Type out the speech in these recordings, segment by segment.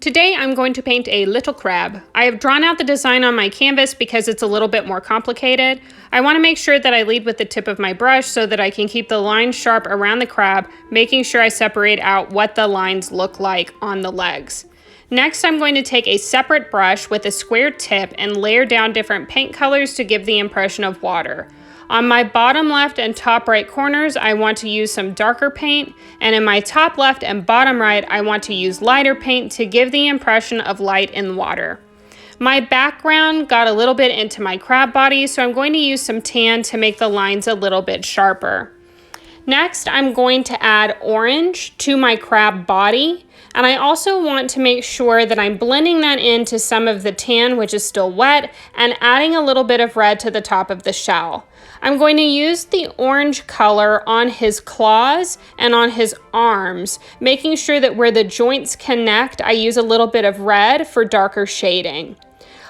Today I'm going to paint a little crab. I have drawn out the design on my canvas because it's a little bit more complicated. I want to make sure that I lead with the tip of my brush so that I can keep the lines sharp around the crab, making sure I separate out what the lines look like on the legs. Next, I'm going to take a separate brush with a square tip and layer down different paint colors to give the impression of water. On my bottom left and top right corners, I want to use some darker paint, and in my top left and bottom right, I want to use lighter paint to give the impression of light in water. My background got a little bit into my crab body, so I'm going to use some tan to make the lines a little bit sharper. Next, I'm going to add orange to my crab body, and I also want to make sure that I'm blending that into some of the tan, which is still wet, and adding a little bit of red to the top of the shell. I'm going to use the orange color on his claws and on his arms, making sure that where the joints connect, I use a little bit of red for darker shading.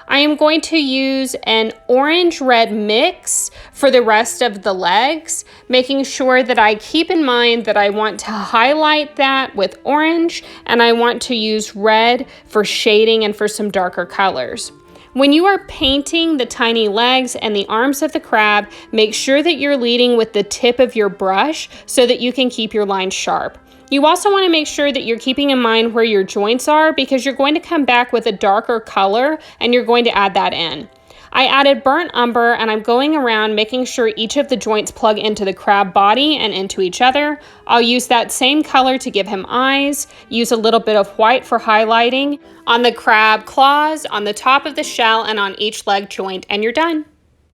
I am going to use an orange-red mix for the rest of the legs, making sure that I keep in mind that I want to highlight that with orange, and I want to use red for shading and for some darker colors. When you are painting the tiny legs and the arms of the crab, make sure that you're leading with the tip of your brush so that you can keep your lines sharp. You also want to make sure that you're keeping in mind where your joints are because you're going to come back with a darker color and you're going to add that in. I added burnt umber and I'm going around making sure each of the joints plug into the crab body and into each other. I'll use that same color to give him eyes, use a little bit of white for highlighting on the crab claws, on the top of the shell, and on each leg joint, and you're done.